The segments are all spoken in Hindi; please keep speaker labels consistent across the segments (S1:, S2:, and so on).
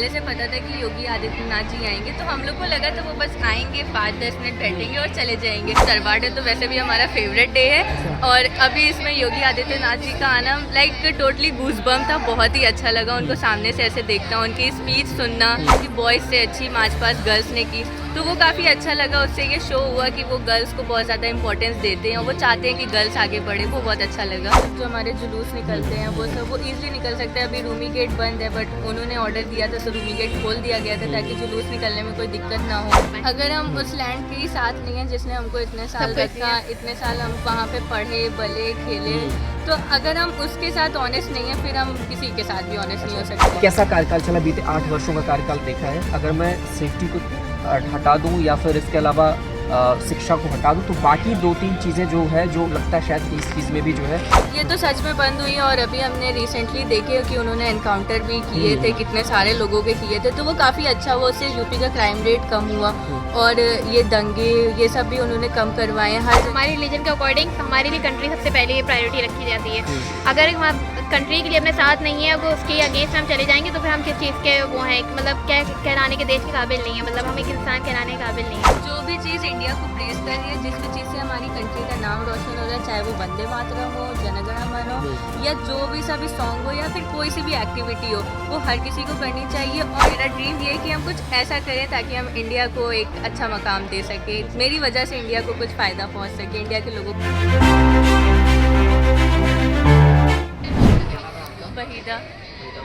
S1: से पता था कि योगी आदित्यनाथ जी आएंगे, तो हम लोग को लगा था वो बस आएंगे 5-10 मिनट बैठेंगे और चले जाएंगे। दरबार डे तो वैसे भी हमारा फेवरेट डे है और अभी इसमें योगी आदित्यनाथ जी का आना लाइक टोटली गूज़बम्प था। बहुत ही अच्छा लगा उनको सामने से ऐसे देखना, उनकी स्पीच सुनना कि बॉयज़ से अच्छी मार्च पास्ट गर्ल्स ने की, तो वो काफ़ी अच्छा लगा। उससे ये शो हुआ कि वो गर्ल्स को बहुत ज़्यादा इंपॉर्टेंस देते हैं और वो चाहते हैं कि गर्ल्स आगे बढ़े, वो बहुत अच्छा लगा। जो हमारे जुलूस निकलते हैं वो सब वो ईजिली निकल सकते हैं। अभी रूमी गेट बंद है बट उन्होंने ऑर्डर दिया था तो रूमी गेट खोल दिया गया था ताकि जुलूस निकलने में कोई दिक्कत ना हो। अगर हम उस लैंड के ही साथ नहीं हैं जिसने हमको इतने साल रखा, इतने साल हम वहाँ पे पढ़े बले खेले, तो अगर हम उसके साथ ऑनेस्ट नहीं है फिर हम किसी के साथ भी ऑनेस्ट नहीं हो सकते।
S2: कैसा कार्यकाल चला? बीते 8 वर्षों का कार्यकाल देखा है। अगर मैं सेफ्टी को हटा दूं या फिर इसके अलावा शिक्षा को हटा दूं तो बाकी 2-3 चीज़ें जो है जो लगता है शायद इस चीज़ में भी जो है
S1: ये तो सच में बंद हुई। और अभी हमने रिसेंटली देखे कि उन्होंने एनकाउंटर भी किए थे, कितने सारे लोगों के किए थे, तो वो काफ़ी अच्छा हुआ। उससे यूपी का क्राइम रेट कम हुआ और ये दंगे ये सब भी उन्होंने कम करवाए हैं।
S3: हमारे रिलीजन के अकॉर्डिंग हमारे लिए कंट्री सबसे पहले प्रायोरिटी रखी जाती है। अगर हम कंट्री के लिए अपने साथ नहीं है, अगर उसके अगेंस्ट हम चले जाएंगे तो फिर हम किस चीज़ के वो हैं, मतलब क्या कहलाने के देश के काबिल नहीं है, मतलब हम एक इंसान कहलाने के काबिल नहीं है।
S1: जो भी चीज़ इंडिया को प्रेस कर रही है, जिस भी चीज़ से हमारी कंट्री का नाम रोशन हो रहा है, चाहे वो वंदे मातरम हो, जनगण मन हो या जो भी सभी सॉन्ग हो या फिर कोई सी भी एक्टिविटी हो, वो हर किसी को करनी चाहिए। और मेरा ड्रीम ये है कि हम कुछ ऐसा करें ताकि हम इंडिया को एक अच्छा मकाम दे सके, मेरी वजह से इंडिया को कुछ फ़ायदा पहुँच सके, इंडिया के लोगों को।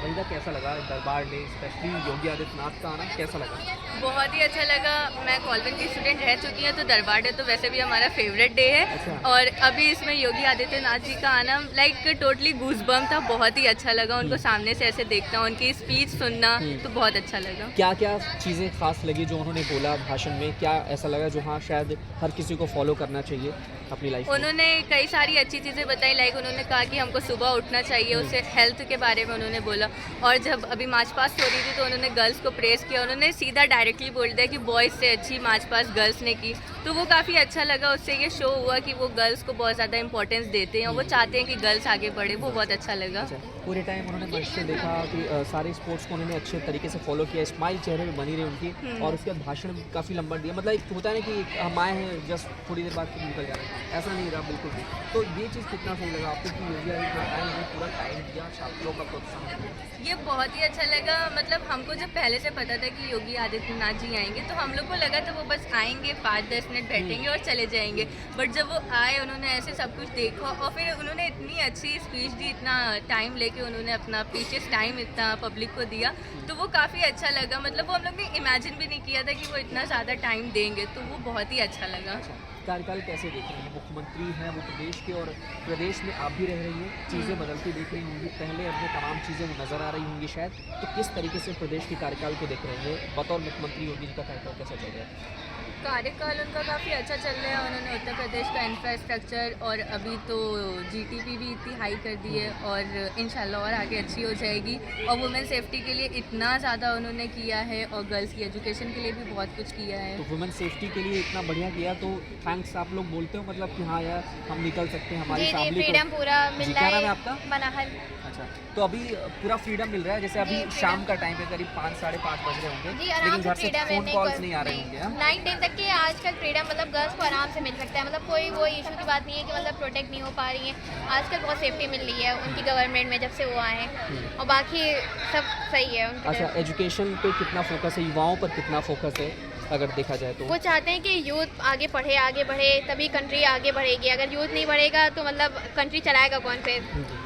S2: वहीदा कैसा लगा दरबार डे, स्पेशली योगी आदित्यनाथ का आना कैसा लगा?
S1: बहुत ही अच्छा लगा। मैं कॉलवेंट की स्टूडेंट रह चुकी हूँ, तो दरबार डे तो वैसे भी हमारा फेवरेट डे है और अभी इसमें योगी आदित्यनाथ जी का आना लाइक टोटली गूज़बम्प था। बहुत ही अच्छा लगा उनको सामने से ऐसे देखना, उनकी स्पीच सुनना, तो बहुत अच्छा लगा।
S2: क्या क्या चीज़ें खास लगी जो उन्होंने बोला भाषण में? क्या ऐसा लगा जो हाँ शायद हर किसी को फॉलो करना चाहिए अपनी लाइफ में?
S1: उन्होंने कई सारी अच्छी चीज़ें बताई, लाइक उन्होंने कहा कि हमको सुबह उठना चाहिए, उससे हेल्थ के बारे में उन्होंने बोला। और जब अभी मार्च पास्ट हो रही थी तो उन्होंने गर्ल्स को प्रेस किया, उन्होंने सीधा डायरेक्टली बोल दिया कि बॉयज़ से अच्छी मार्च पास्ट गर्ल्स ने की, तो वो काफ़ी अच्छा लगा। उससे ये शो हुआ कि वो गर्ल्स को बहुत ज़्यादा इंपॉर्टेंस देते हैं और वो चाहते हैं कि गर्ल्स आगे बढ़े, वो बहुत अच्छा लगा।
S2: पूरे टाइम उन्होंने मंच से देखा कि सारे स्पोर्ट्स को उन्होंने अच्छे तरीके से फॉलो किया, स्माइल चेहरे में बनी रही उनकी, और उसके बाद भाषण भी काफ़ी लंबा दिया। मतलब एक होता है ना कि हम आए हैं जस्ट थोड़ी देर बाद फिर निकल जा रहे हैं, ऐसा नहीं रहा बिल्कुल भी। तो ये चीज़ कितना सही लगा आपको कि योगी आदित्यनाथ आए हैं, पूरा टाइम दिया, छात्रों का प्रोत्साहन दिया?
S1: ये बहुत ही अच्छा लगा। मतलब हमको जब पहले से पता था कि योगी आदित्यनाथ जी आएंगे, तो हम लोग को लगा था वो बस आएंगे 5-10 मिनट बैठेंगे और चले जाएंगे, बट जब वो आए उन्होंने ऐसे सब कुछ देखा और फिर उन्होंने इतनी अच्छी स्पीच दी, इतना टाइम लेके उन्होंने अपना प्रीशियस टाइम इतना पब्लिक को दिया, तो वो काफ़ी अच्छा लगा। मतलब वो हम लोग ने इमेजिन भी नहीं किया था कि वो इतना ज़्यादा टाइम देंगे, तो वो बहुत ही अच्छा लगा।
S2: कार्यकाल कैसे देख रहे हैं? मुख्यमंत्री हैं वो प्रदेश के और प्रदेश में आप भी रह रही हैं, चीज़ें बदलती देख रही होंगी, पहले अब तमाम चीज़ें वो नज़र आ रही होंगी शायद, तो किस तरीके से प्रदेश के कार्यकाल को देख रहे हैं? बतौर मुख्यमंत्री योगी जी का कार्यकाल कैसा चल रहा है?
S1: कार्यकाल उनका काफ़ी अच्छा चल रहा है। उन्होंने उत्तर प्रदेश का इंफ्रास्ट्रक्चर और अभी तो जीडीपी भी इतनी हाई कर दी है और इंशाल्लाह और आगे अच्छी हो जाएगी। और वुमेन सेफ्टी के लिए इतना ज़्यादा उन्होंने किया है और गर्ल्स की एजुकेशन के लिए भी बहुत कुछ किया है।
S2: तो वुमेन सेफ्टी के लिए इतना बढ़िया किया, तो थैंक्स आप लोग बोलते हो मतलब कि हाँ यार हम निकल सकते हैं, हमारी फैमिली को
S3: फ्रीडम पूरा मिल रहा है।
S2: क्या नाम है आपका?
S3: मनाहल।
S2: अच्छा, तो अभी पूरा फ्रीडम मिल रहा है, जैसे अभी शाम का टाइम है, करीब 5-5:30 बज रहे होंगे,
S3: जी आराम
S2: लेकिन
S3: से
S2: घर से
S3: फ्रीडम
S2: फोन कॉल्स नहीं आ रहे होंगे?
S3: 9-10 तक के आजकल फ्रीडम मतलब गर्ल्स को आराम से मिल सकता है, मतलब कोई वो इशू की बात नहीं है कि मतलब प्रोटेक्ट नहीं हो पा रही है। आजकल बहुत सेफ्टी मिल रही है उनकी गवर्नमेंट में जब से वो आए हैं, और बाकी सब सही है उनकी।
S2: अच्छा, एजुकेशन पे कितना फोकस है, युवाओं पर कितना फोकस है अगर देखा जाए तो?
S3: वो चाहते हैं कि यूथ आगे पढ़े, आगे बढ़े, तभी कंट्री आगे बढ़ेगी। अगर यूथ नहीं बढ़ेगा तो मतलब कंट्री चलाएगा कौन फिर?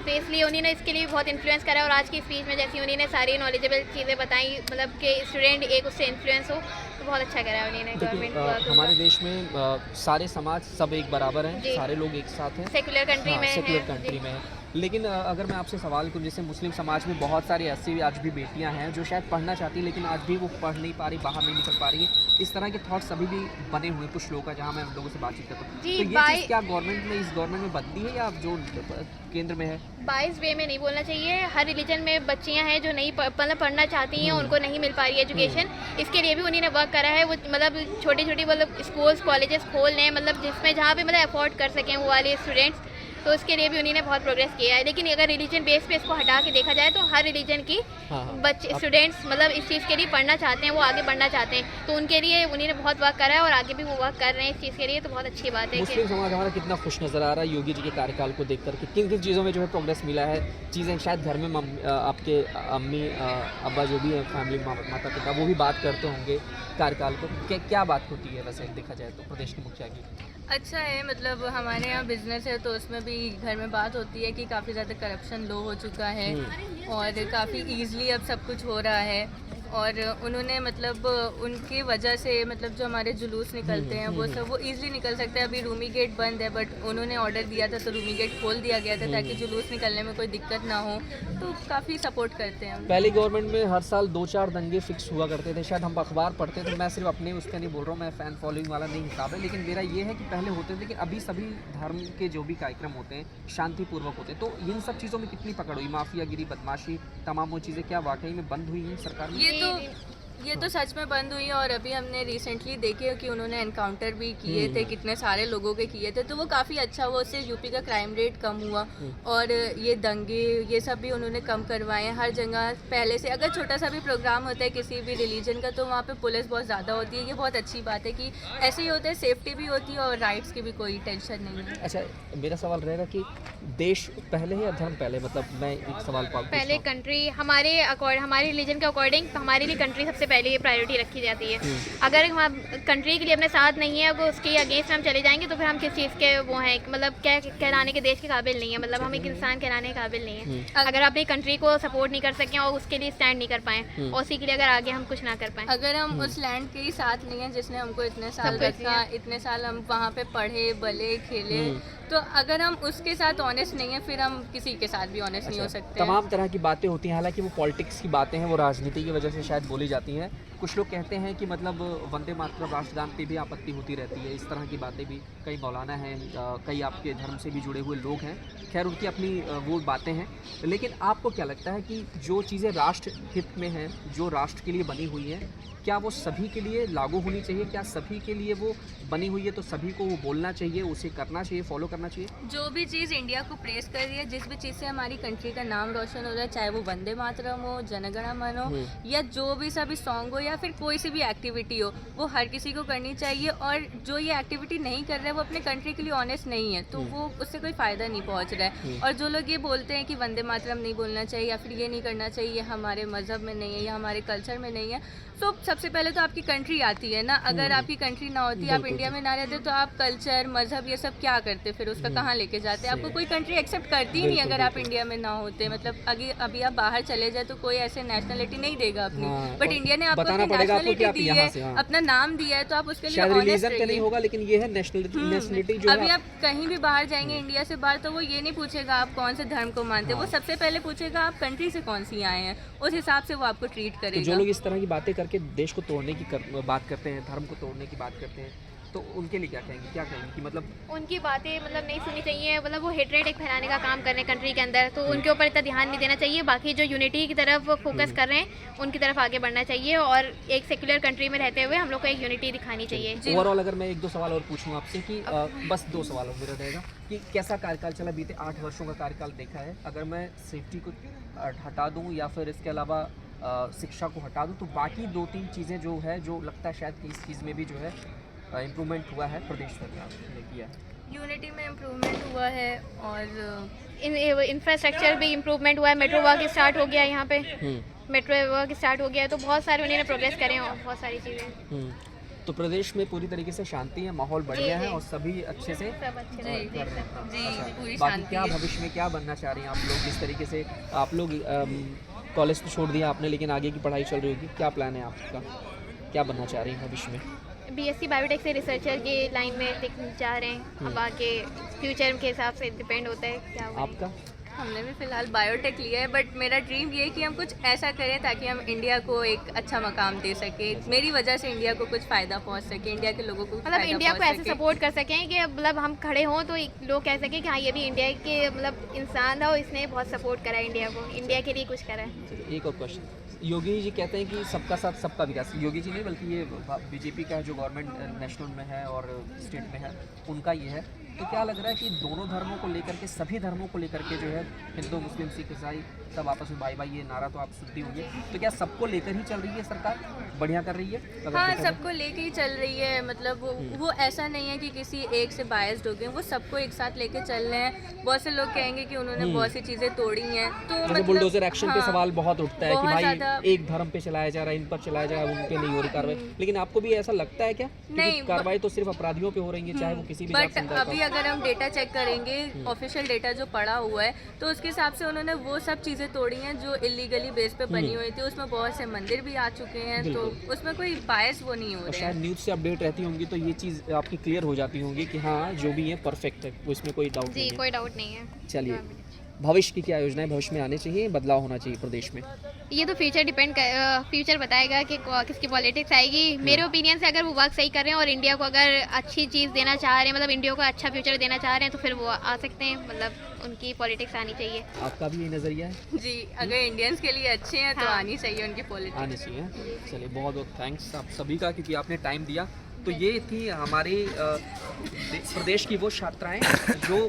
S3: तो इसलिए उन्होंने इसके लिए बहुत इन्फ्लुएंस करा। और आज की स्पीच में जैसी उन्होंने सारी नॉलेजेबल चीज़ें बताई, मतलब कि स्टूडेंट एक उससे इन्फ्लुएंस हो, तो बहुत अच्छा करा उन्होंने गवर्नमेंट।
S2: हमारे देश में सारे समाज सब एक बराबर हैं, सारे लोग एक साथ हैं,
S3: सेकुलर कंट्री में
S2: सेकुलर कंट्री में है। लेकिन अगर मैं आपसे सवाल करूं, जैसे मुस्लिम समाज में बहुत सारी ऐसी आज भी बेटियां हैं जो शायद पढ़ना चाहती हैं लेकिन आज भी वो पढ़ नहीं पा रही, बाहर नहीं निकल पा रही है, इस तरह के थॉट्स अभी भी बने हुए कुछ लोगों का, जहां मैं उन लोगों से बातचीत करता हूँ। तो ये चीज़ क्या इस गवर्नमेंट में बदली है या जो केंद्र में है?
S3: बाइस वे में नहीं बोलना चाहिए। हर रिलीजन में बच्चियां हैं जो नहीं मतलब पढ़ना चाहती हैं, उनको नहीं मिल पा रही है एजुकेशन। इसके लिए भी उन्होंने वर्क करा है। वो मतलब छोटी छोटी मतलब स्कूल्स कॉलेजेस खोल रहे हैं, मतलब जिसमें जहाँ पे मतलब अफोर्ड कर सकें वो वाले स्टूडेंट्स, तो उसके लिए भी उन्होंने बहुत प्रोग्रेस किया है। लेकिन अगर रिलीजन बेस पे इसको हटा के देखा जाए तो हर रिलीजन की बच्चे स्टूडेंट्स मतलब इस चीज़ के लिए पढ़ना चाहते हैं, वो आगे बढ़ना चाहते हैं, तो उनके लिए उन्होंने बहुत वर्क करा है और आगे भी वो वर्क कर रहे हैं इस चीज़ के लिए, तो बहुत अच्छी बात है।
S2: मुस्लिम समाज हमारा कितना खुश नज़र आ रहा है योगी जी के कार्यकाल को देखकर कि किन किन चीज़ों में जो है प्रोग्रेस मिला है, चीज़ें शायद घर में आपके अम्मी अब्बा जो भी है फैमिली माता पिता वो भी बात करते होंगे कार्यकाल को, क्या बात होती है वैसे देखा जाए तो प्रदेश के मुखिया की?
S1: अच्छा है, मतलब हमारे यहाँ बिजनेस है तो उसमें भी घर में बात होती है कि काफ़ी ज़्यादा करप्शन लो हो चुका है और काफ़ी ईज़िली अब सब कुछ हो रहा है। और उन्होंने मतलब उनकी वजह से मतलब जो हमारे जुलूस निकलते हैं वो सब वो ईज़िली निकल सकते हैं। अभी रूमी गेट बंद है बट उन्होंने ऑर्डर दिया था तो रूमी गेट खोल दिया गया था ताकि जुलूस निकलने में कोई दिक्कत ना हो, तो काफ़ी सपोर्ट करते हैं।
S2: पहले गवर्नमेंट में हर साल 2-4 दंगे फिक्स हुआ करते थे, शायद हम अखबार पढ़ते थे, मैं सिर्फ अपने उसका नहीं बोल रहा हूँ, मैं फ़ैन फॉलोइंग वाला नहीं हिसाब है, लेकिन मेरा ये है कि पहले होते थे, लेकिन अभी सभी धर्म के जो भी कार्यक्रम होते हैं शांतिपूर्वक होते हैं, तो इन सब चीज़ों में कितनी पकड़ हुई? माफियागिरी, बदमाशी, तमाम वो चीज़ें क्या वाकई में बंद हुई हैं सरकार में?
S1: ये तो सच में बंद हुई है। और अभी हमने रिसेंटली देखे कि उन्होंने एनकाउंटर भी किए थे, कितने सारे लोगों के किए थे, तो वो काफ़ी अच्छा हुआ, उससे यूपी का क्राइम रेट कम हुआ और ये दंगे ये सब भी उन्होंने कम करवाए हैं हर जगह। पहले से अगर छोटा सा भी प्रोग्राम होता है किसी भी रिलीजन का तो वहाँ पे पुलिस बहुत ज़्यादा होती है, ये बहुत अच्छी बात है कि ऐसे ही होता है, सेफ्टी भी होती है और राइट्स की भी कोई टेंशन नहीं है।
S2: अच्छा, मेरा सवाल रहेगा कि देश पहले है या धर्म पहले? मतलब मैं एक सवाल
S3: पहले कंट्री हमारे रिलीजन के अकॉर्डिंग हमारे लिए कंट्री सबसे पहले प्रायोरिटी रखी जाती है। अगर हम कंट्री के लिए अपने साथ नहीं है, अगर उसके अगेंस्ट हम चले जाएंगे तो फिर हम किस चीज़ के वो हैं, मतलब क्या कहलाने के देश के काबिल नहीं है, मतलब हम एक इंसान कहलाने के काबिल नहीं है अगर अपनी कंट्री को सपोर्ट नहीं कर सकें और उसके लिए स्टैंड नहीं कर पाएँ और उसी के लिए अगर आगे हम कुछ ना कर पाएँ।
S1: अगर हम उस लैंड के ही साथ नहीं है जिसने हमको इतने साल रखा, इतने साल हम वहाँ पे पढ़े बले खेले, तो अगर हम उसके साथ ऑनेस्ट नहीं है फिर हम किसी के साथ भी ऑनेस्ट नहीं हो सकते।
S2: तमाम तरह की बातें होती हैं, हालांकि वो पॉलिटिक्स की बातें हैं, वो राजनीति की वजह से शायद बोली जाती हैं। कुछ लोग कहते हैं कि मतलब वंदे मातरम राष्ट्रगान पे भी आपत्ति होती रहती है, इस तरह की बातें भी, कई मौलाना हैं, कई आपके धर्म से भी जुड़े हुए लोग हैं, खैर उनकी अपनी वो बातें हैं, लेकिन आपको क्या लगता है कि जो चीज़ें राष्ट्र हित में हैं, जो राष्ट्र के लिए बनी हुई हैं, क्या वो सभी के लिए लागू होनी चाहिए? क्या सभी के लिए वो बनी हुई है तो सभी को वो बोलना चाहिए, उसे करना चाहिए, फॉलो करना चाहिए?
S1: जो भी चीज़ इंडिया को प्रेस कर रही है, जिस भी चीज़ से हमारी कंट्री का नाम रोशन हो रहा है, चाहे वो वंदे मातरम हो, जनगण मन हो या जो भी सभी सॉन्ग हो या फिर कोई सी भी एक्टिविटी हो, वो हर किसी को करनी चाहिए। और जो ये एक्टिविटी नहीं कर रहा है वो अपने कंट्री के लिए ऑनेस्ट नहीं है, तो वो उससे कोई फ़ायदा नहीं पहुंच रहा है। और जो लोग ये बोलते हैं कि वंदे मातरम नहीं बोलना चाहिए या फिर ये नहीं करना चाहिए, ये हमारे मज़हब में नहीं है या हमारे कल्चर में नहीं है, तो सबसे पहले तो आपकी कंट्री आती है ना। अगर आपकी कंट्री ना होती, आप इंडिया में ना रहते, तो आप कल्चर मजहब ये सब क्या करते, फिर उसका कहाँ लेके जाते? आपको कोई कंट्री एक्सेप्ट करती ही नहीं अगर आप इंडिया में ना होते। मतलब अभी आप बाहर चले जाए तो कोई ऐसे नेशनलिटी नहीं देगा अपनी, बट इंडिया ने आपको अपनी नेशनलिटी दी है, अपना नाम दिया है, तो आप उसके लिए ऑनेस्ट
S2: नहीं होगा, लेकिन ये है नेशनलिटी जो
S1: अभी आप कहीं भी बाहर जाएंगे इंडिया से बाहर, तो वो ये नहीं पूछेगा आप कौन से धर्म को मानते, वो सबसे पहले पूछेगा आप कंट्री से कौन सी आए हैं, उस हिसाब से वो आपको ट्रीट करेगा।
S2: जो लोग इस तरह की बातें करके देश को तोड़ने की बात करते हैं, धर्म को तोड़ने की बात करते हैं, तो उनके लिए क्या कहेंगे कि मतलब
S3: उनकी बातें मतलब नहीं सुननी चाहिए, मतलब वो हेट्रेड एक फैलाने का काम कर रहे हैं कंट्री के अंदर, तो उनके ऊपर इतना ध्यान नहीं देना चाहिए। बाकी जो यूनिटी की तरफ फोकस कर रहे हैं उनकी तरफ आगे बढ़ना चाहिए और एक सेक्युलर कंट्री में रहते हुए हम लोग को एक यूनिटी दिखानी चाहिए।
S2: ओवरऑल अगर मैं 1-2 सवाल और पूछूँ आपसे कि बस 2 सवाल मेरा रहेगा कि कैसा कार्यकाल चला, बीते 8 वर्षों का कार्यकाल देखा है, अगर मैं सेफ्टी को हटा दूँ या फिर इसके अलावा शिक्षा को हटा दूँ, तो बाकी 2-3 चीज़ें जो है, जो लगता है शायद कि इस चीज़ में भी जो है इम्प्रूवमेंट हुआ है प्रदेश सरकार ने किया है।
S1: यूनिटी में इम्प्रूवमेंट हुआ है और
S3: इंफ्रास्ट्रक्चर भी इम्प्रूवमेंट हुआ है, मेट्रो वर्क स्टार्ट हो गया है यहाँ पे, मेट्रो वर्क स्टार्ट हो गया है, तो बहुत सारे उन्होंने प्रोग्रेस करे हैं और बहुत सारी चीज़ें।
S2: तो प्रदेश में पूरी तरीके से शांति है, माहौल बढ़िया है और सभी अच्छे से
S3: सब अच्छे से
S2: कर रहे हैं।
S1: जी, पूरी
S2: बाकी
S1: शांति
S2: क्या
S1: है।
S2: भविष्य में क्या बनना चाह रही हैं आप लोग? जिस तरीके से आप लोग कॉलेज तो छोड़ दिया आपने, लेकिन आगे की पढ़ाई चल रही होगी, क्या प्लान है आपका, क्या बनना चाह रही हैं भविष्य में?
S3: BSc बायोटेक से रिसर्चर की लाइन में देखना चाह रहे हैं, अब आगे फ्यूचर के हिसाब से डिपेंड होता है क्या होगा।
S2: आपका?
S1: हमने भी फिलहाल बायोटेक लिया है, बट मेरा ड्रीम ये है कि हम कुछ ऐसा करें ताकि हम इंडिया को एक अच्छा मकाम दे सके, मेरी वजह से इंडिया को कुछ फ़ायदा पहुंच सके, इंडिया के लोगों को
S3: मतलब इंडिया को ऐसे सपोर्ट कर सकें कि मतलब हम खड़े हों तो लोग कह सकें कि हाँ ये भी इंडिया के मतलब इंसान था और इसने बहुत सपोर्ट करा इंडिया को, इंडिया के लिए कुछ करा है।
S2: एक और क्वेश्चन, योगी जी कहते हैं कि सबका साथ सबका विकास, योगी जी नहीं बल्कि ये बीजेपी का जो गवर्नमेंट नेशनल में है और स्टेट में है, उनका ये है तो क्या लग रहा है कि दोनों धर्मों को लेकर के, सभी धर्मों को लेकर के जो है, हिंदू मुस्लिम सिख ईसाई सब आपस में भाई भाई, ये नारा तो आप सुनती होंगी, तो क्या सबको लेकर ही चल रही है सरकार, बढ़िया कर रही है? अगर
S1: हाँ,
S2: देखा जाए?
S1: सबको लेके ही चल रही है, मतलब वो ऐसा नहीं है कि किसी एक से बायस्ड हो गए, वो सबको एक साथ लेके चल रहे हैं। बहुत से लोग कहेंगे कि उन्होंने बहुत सी चीज़ें तोड़ी हैं, तो
S2: जैसे
S1: मतलब
S2: बुलडोजर एक्शन पे
S1: हाँ,
S2: सवाल बहुत उठता है कि
S1: बहुत
S2: भाई
S1: ज़्यादा।
S2: एक धर्म पे चलाया जा रहा है, इन पर चलाया जा रहा है, उन पे नहीं हो रही कार्रवाई, लेकिन आपको भी ऐसा लगता है क्या? क्योंकि
S1: नहीं,
S2: कार्रवाई तो सिर्फ अपराधियों पे हो रही है, चाहे वो किसी भी जात
S1: बट
S2: समुदाय का
S1: अभी
S2: हो।
S1: अगर हम डेटा चेक करेंगे, ऑफिशियल डेटा जो पड़ा हुआ है, तो उसके हिसाब से उन्होंने वो सब चीज़ें तोड़ी हैं जो इलीगली बेस पे बनी हुई थी। उसमें बहुत से मंदिर भी आ चुके हैं, तो
S2: बिल्कुल।
S1: उसमें कोई बायस वो नहीं हो
S2: और
S1: रहे
S2: शायद
S1: हैं।
S2: न्यूज़ से अपडेट रहती होंगी तो ये चीज़ आपकी क्लियर हो जाती होंगी कि हाँ जो भी है परफेक्ट है, वो इसमें कोई डाउट
S3: जी
S2: नहीं है।
S3: कोई डाउट नहीं है।
S2: चलिए, भविष्य की क्या योजनाएं भविष्य में आने चाहिए, बदलाव होना चाहिए प्रदेश में?
S3: ये तो फ्यूचर बताएगा कि किसकी पॉलिटिक्स आएगी। मेरे ओपिनियन से अगर वो वर्क सही कर रहे हैं और इंडिया को अगर अच्छी चीज़ देना चाह रहे हैं, मतलब इंडिया को अच्छा फ्यूचर देना चाह रहे हैं, तो फिर वो आ सकते हैं, मतलब उनकी पॉलिटिक्स आनी चाहिए।
S2: आपका भी ये नज़रिया है?
S1: जी, अगर इंडियंस के लिए अच्छे हैं तो
S3: हाँ।
S1: आनी चाहिए उनकी पॉलिटिक्स।
S2: आने चाहिए। चलिए, बहुत बहुत थैंक्स आप सभी का, क्योंकि आपने टाइम दिया। तो ये थी हमारी प्रदेश की वो छात्राएं जो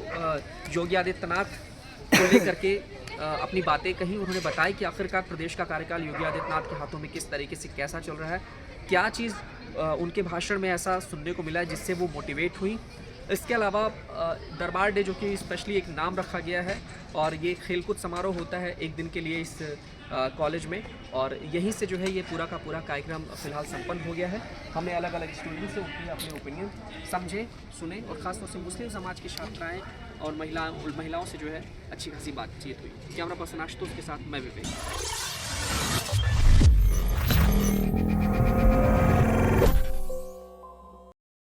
S2: योगी आदित्यनाथ को लेकर के अपनी बातें कही। उन्होंने बताया कि आखिरकार प्रदेश का कार्यकाल योगी आदित्यनाथ के हाथों में किस तरीके से कैसा चल रहा है, क्या चीज़ उनके भाषण में ऐसा सुनने को मिला जिससे वो मोटिवेट हुई। इसके अलावा दरबार डे, जो कि स्पेशली एक नाम रखा गया है, और ये खेलकूद समारोह होता है एक दिन के लिए इस कॉलेज में, और यहीं से जो है ये पूरा का पूरा कार्यक्रम फिलहाल संपन्न हो गया है। हमने अलग अलग स्टूडेंट से उनके अपने ओपिनियन समझे, सुने, और ख़ासतौर से मुस्लिम समाज की छात्राएँ और महिलाओं से जो है अच्छी खासी बातचीत हुई। कैमरा पर्सन आशुतोष के साथ मैं विवेक।